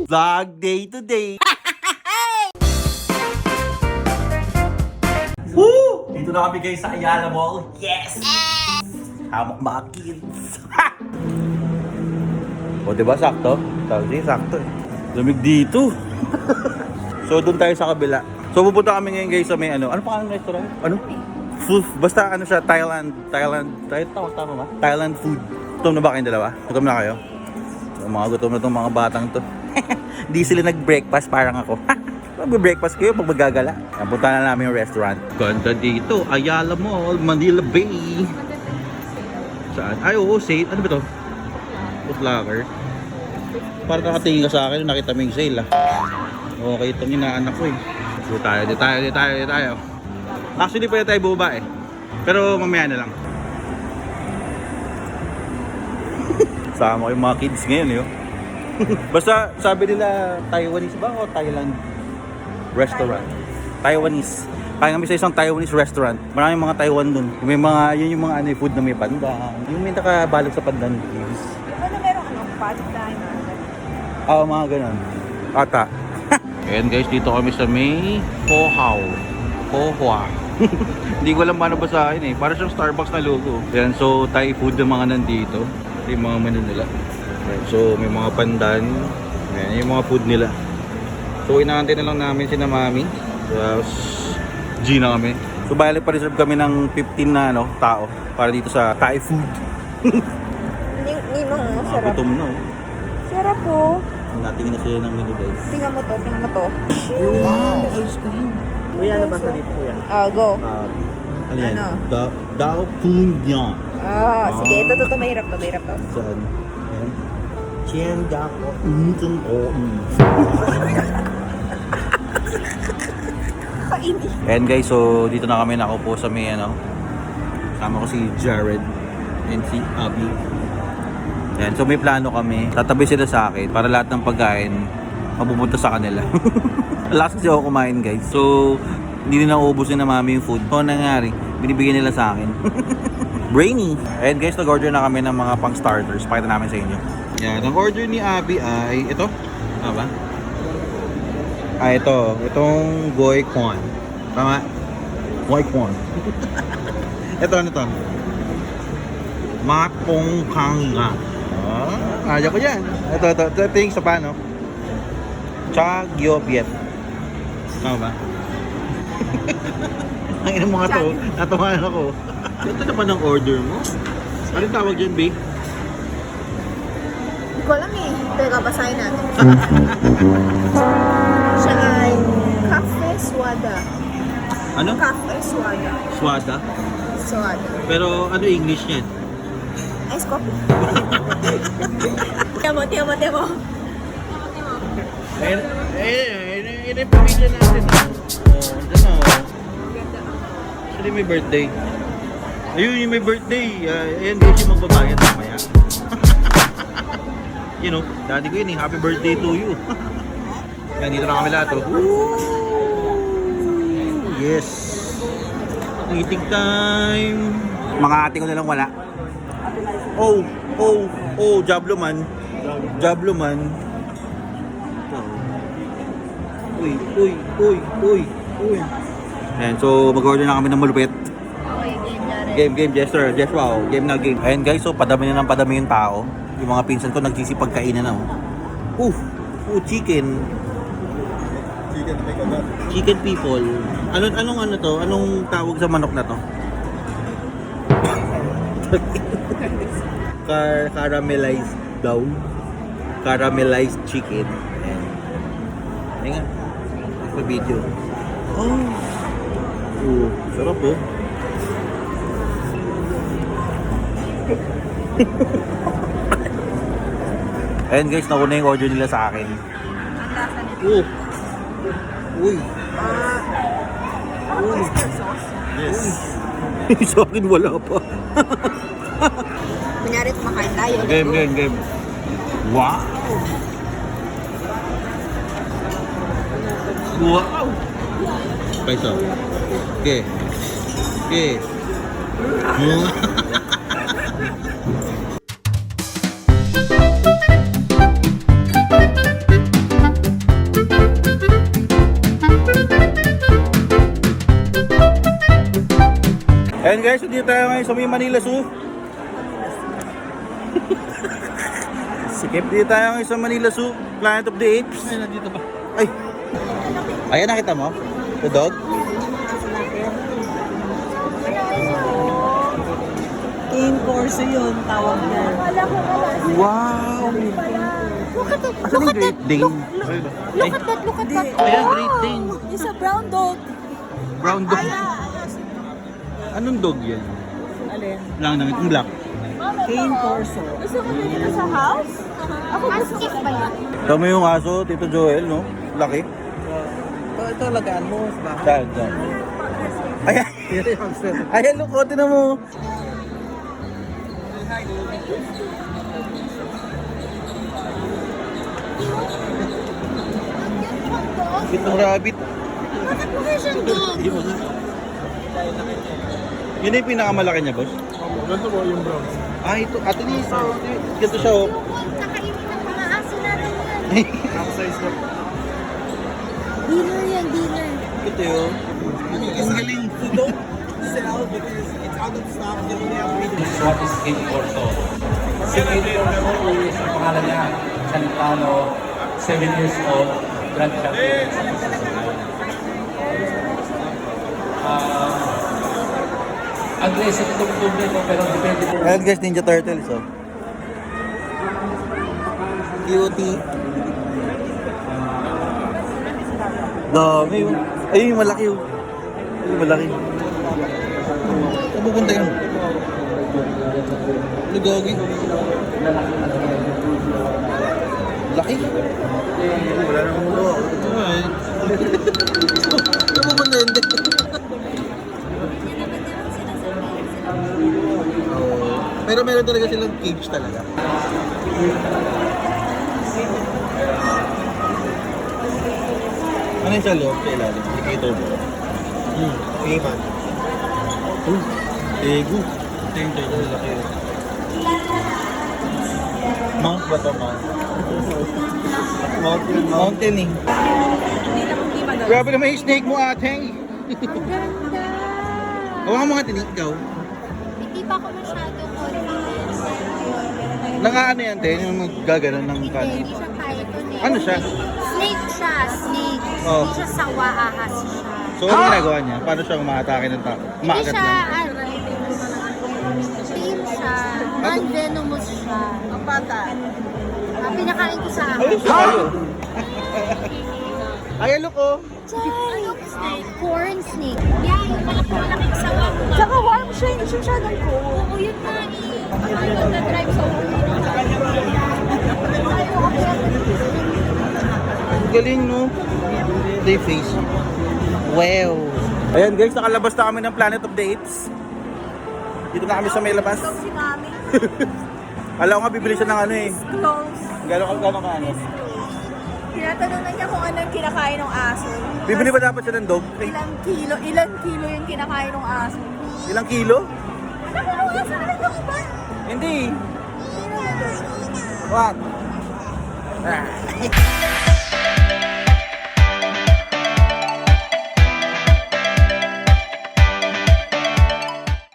Vlog day to day. Woo! Dito na kami guys sa Ayala Mall. Yes! Hamak mga kids. O diba sakto? Sabi sakto eh. Lamig dito. So doon tayo sa kabila. So pupunta kami ngayon guys sa may ano pangalan ng restaurant? Ano? Food. Basta ano siya, Thailand. Tama ba? Thailand food. Gutom na ba kayong dalawa? Gutom na kayo? So, mga gutom na itong mga batang to. Di sila nag-breakfast parang ako. Mag-breakfast kayo pag magagala. Punta na namin yung restaurant. Ganda dito. Ayala Mall, Manila Bay. Saan? Ay oo, sale. Ano ba to? Food locker. Parang nakatingin ka sa akin nung nakita mo yung sale ah. Okay, itong inaanak ko eh. Di tayo. Actually pwede tayo bubaba eh. Pero mamaya na lang. Sama ko yung mga kids ngayon eh. Basta sabi nila Taiwanese ba o Thailand restaurant? Taiwanese. Kaya kami sa isang Taiwanese restaurant. Maraming mga Taiwan dun. May mga, yun yung mga ano, food na may pandan. Yung may nakabalot sa pandan. Ano meron pandan? Mga ganun. Ata. Ayan guys, dito kami sa may Pohua. Hindi ko alam paano basahin eh. Para siyang Starbucks na logo. Ayan, so Thai food ng mga nandito. Yung mga menu nila. Ayan, so may mga pandan. Ayan, yung mga food nila. So inaantay na lang namin si na Mami. Tapos G na kami. So bali pa reserve kami ng 15 na tao para dito sa Thai food. Ninong, sarap. Gutom na oh. Sarap po. Natingin na sila ng menu guys. Tingnan mo to. Wow! Ice cream! Kuya, ano ba sa dito kuya? Go. Ano yan? Ano? Dao Punyan. Sige. Ito. Mahirap to. Saan? Ayan. Chien Dao Kaini. Ayan guys, so dito na kami nakaupo sa may kasama ko si Jared and si Abby. Ayan, so may plano kami. Tatabi sila sa akin para lahat ng pagkain mapupunta sa kanila. Last kasi ako kumain guys. So hindi na naubos na Mami yung food. So nangyari, binibigyan nila sa akin. Brainy. Ayan guys, nag-order na kami ng mga pang starters. Pakita namin sa inyo. Yan, ang order ni Abby ay ito. Tama ba? Ito. Itong Goy Kwan. Tama? Goy Kwan. Ito, ano to? Mapong Kanga. Ayaw ko yan. Ito yung sa paano? Chagyo Viet. Tama ba? Ang inang mga to, natawanan ako. Ito na ba ng order mo? Anong tawag dyan, babe? Hindi ko alam eh. Teka, basahin natin. Siya ay Cafe Swada. Ano? Cafe Swada. Swada? Pero ano English yan? Ice coffee. Tiyan mo. Ayun yung pamilya natin. Diyan na. Actually may birthday. Ayun yung may birthday. Ayan guys yung magbabayad mamaya. You know, daddy ko yun eh. Happy birthday to you. Yan, dito na kami lahat oh. Yes. Eating time. Mga ate ko na lang wala. Jablo man. Uy. Ayan, so mag-order na kami ng malupit. Okay, Game, Jester. Wow. Game. Ayan guys, so padami na ng padami yung tao. Yung mga pinsan ko nagsisipag kainan na oh. Chicken. Chicken people. Anong to? Anong tawag sa manok na to? Caramelized daw. Caramelized chicken. Ayan nga. Sa video. Sarap oh. Ayan guys, nauna yung order nila sa akin. Ang lasa nito. Uy. Oyster sauce. Yes. Sa akin wala pa. Kunyari kumakain tayo. Game. Wow. Peso. Okay. guys, dito tayo ngayon sa may Manila Zoo. Sikip, dito tayo ngayon sa Manila Zoo, Planet of the Apes. Ay, nandito ba? Ay! Ayan, nakita mo? The dog? Cane Corso yun, tawag niya. Wow! Look at that. Asan yung Great Dane? Look at that. Look at that. Ayan, Great Dane. It's a brown dog. Brown dog. Anong dog yan? Alin? Lang namin, yung black. Cane Corso. Gusto mo na dito sa house? Ako gusto ko ba yan? Tama yung aso, Tito Joel, no? Laki. Ito lagaan mo. Bakit? Saan, saan? Ayan! Ayan, lukotin na mo. Itong rabbit. Bakit mo kayo siyang dog? Yun na yung pinakamalaki niya, boss? Ganito po yung brown. Ah, ito. Ate ni ganito siya, oh. Kakainin ng mga aso natin yan. Half size na. Dealer yan, dealer. Ito yun. Ang galing. Sell because it's out of stock. They only have What is Cane Corso? Si Cane Corso is ang pangalan niya, Salentano, 7 years old, Grand Champion sa Pangasinan. Aggressive itong publiko pero depende po. Ayan guys, Ninja Turtles, oh. Cutie. Dami, oh. Ayun yung malaki, oh. Ayun yung malaki. Saan pupunta yun? Ano gagi? Laki. Wala nang muro. Ito nga eh. Saan pupunta yun? Pero meron talaga silang cage talaga. Ano yung sa loob? Sa ilalim? Indicator mo? Iman. Ego. Ito yung turtle, laki yun. Mount ba ito, Mount? Mountain eh. Grabe naman yung snake mo, ate. Ang ganda. Huwag ka mga tinig ikaw. Hindi pa ako masyado confident. Nakaano yan, te? Yung gaganon ng Hindi, kanin. hindi siya python eh. Ano siya? Snake siya, snake. Oh. Hindi siya sawa, ahas siya. So, ano ginagawa niya? Paano siya umaatake ng tao? Hindi Umaagat siya, lang. tame siya. Non-venomous siya. Ang bata. Pinakain ko sa akin. Ayun siya kayo. Ay, look oh. Anong snake? Corn snake. Yeah, yung malaking sawa. Tsaka warm siya, hindi siya masyadong cool. Oo, yun nga eh. Ay, nag-drive sa ulo. Ang galing, no? They face. Wow. Ayan guys, nakalabas na kami ng Planet of the Apes. Dito na kami sa may labas. Si Mami. Alam ko nga, bibili siya ng ano eh. Close. Gano'n ka ano? Tinatanong na niya kung ano yung kinakain ng aso. Bibili ba dapat siya ng dog? Eh, Ilang kilo yung kinakain ng aso. ilang kilo? Ano aso na lang yung iba? Hindi. What? Ah.